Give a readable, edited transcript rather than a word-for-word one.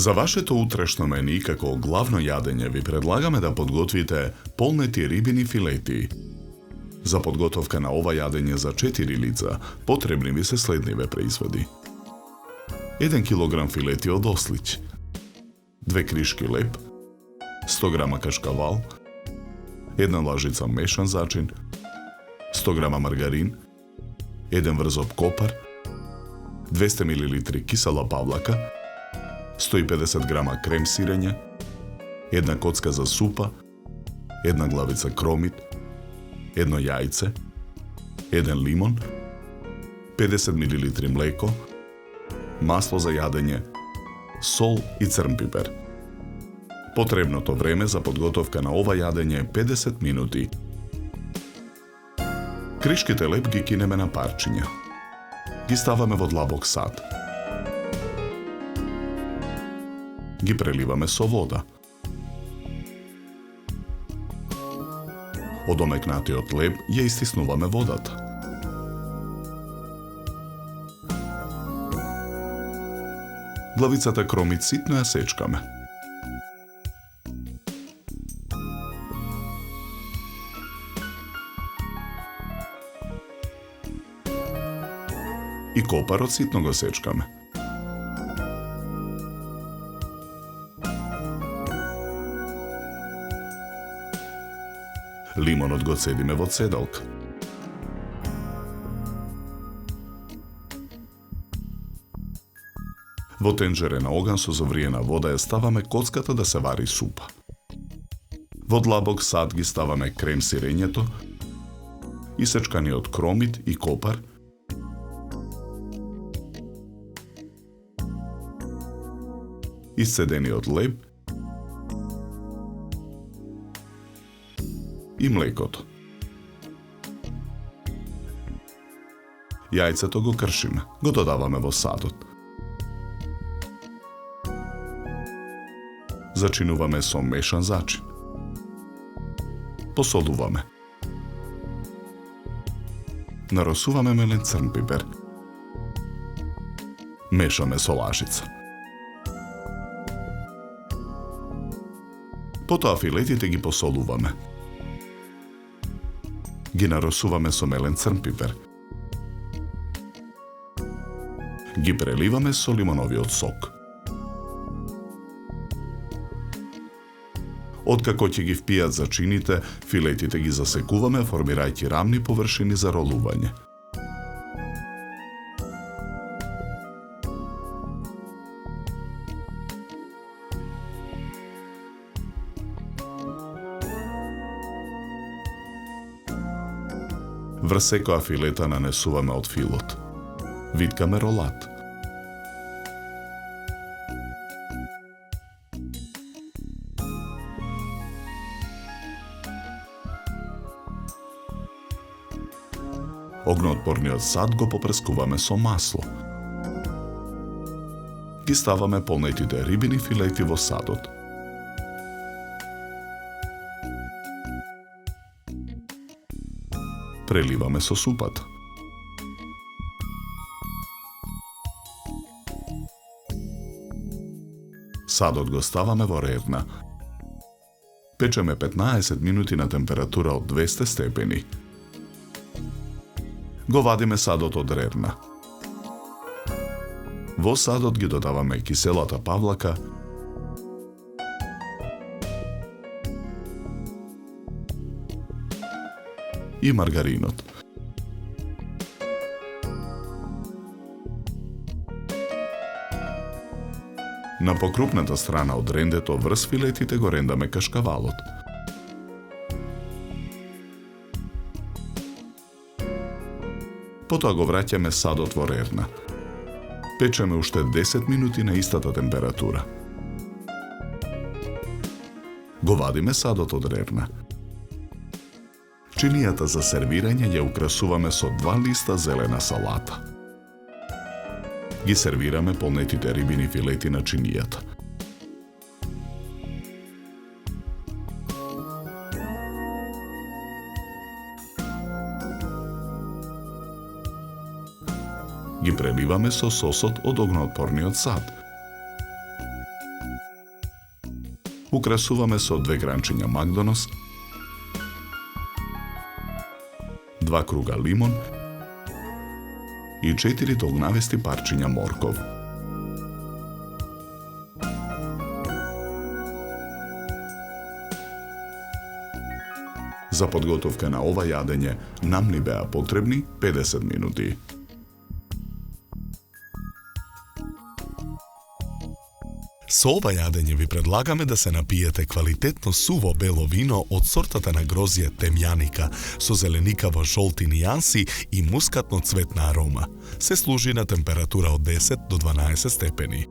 За вашето утрешно мени како главно јадење ви предлагаме да подготвите полнети рибини филети. За подготовка на ова јадење за 4 лица потребни ви се следниве производи: 1 кг филети од ослиќ, 2 кришки леб, 100 г кашкавал, 1 лажица мешан зачин, 100 г маргарин, 1 врзоп копар, 200 мл кисела павлака, 150 г крем сирење, 1 коцка за супа, 1 главица кромит, 1 јајце, 1 лимон, 50 мл млеко, масло за јадење, сол и црн пипер. Потребното време за подготовка на ова јадење е 50 минути. Кришките леб ги кинеме на парчиња. Ги ставаме во длабок сад. Ги преливаме со вода. Од омекнатиот леб ја истиснуваме водата. Главицата кромит ситно ја сечкаме. И копарот ситно го сечкаме. Лимонот го цедиме во цедалка. Во тенџере на оган со завриена вода ја ставаме коцката да се вари супа. Во длабок сад ги ставаме крем сирењето, исечканиот кромит и копар, исцедениот леб и млекото. Јајцето го кршиме, го додаваме во садот. Зачинуваме со мешан зачин. Посолуваме. Наросуваме мелен црн пипер. Мешаме со лажица. Потоа филетите ги посолуваме. Ги наросуваме со мелен црн пипер. Ги преливаме со лимоновиот сок. Откако ќе ги впијат зачините, филетите ги засекуваме, формирајќи рамни површини за ролување. Врз секоја филета нанесуваме од филот. Виткаме ролат. Огнеотпорниот сад го попрескуваме со масло. Ги ставаме полнетите рибини филети во садот. Преливаме со супата. Садот го ставаме во рерна. Печеме 15 минути на температура од 200 степени. Го вадиме садот од рерна. Во садот ги додаваме киселата павлака, и маргаринот. На покрупната страна од рендето врз филетите го рендаме кашкавалот. Потоа го враќаме садот во рерна. Печеме уште 10 минути на истата температура. Го вадиме садот од рерна. Чинијата за сервирање ја украсуваме со 2 листа зелена салата. Ги сервираме полнетите рибини филети на чинијата. Ги преливаме со сосот од огноотпорниот сад. Украсуваме со 2 гранчиња Макдонос, 2 круга лимон и 4 тогнавести парчиња морков. За подготовка на ова јадење нам ни беа потребни 50 минути. Со ова јадење ви предлагаме да се напиете квалитетно суво бело вино од сортата на грозје темјаника со зеленикаво жолти нијанси и мускатно цветна арома. Се служи на температура од 10 до 12 степени.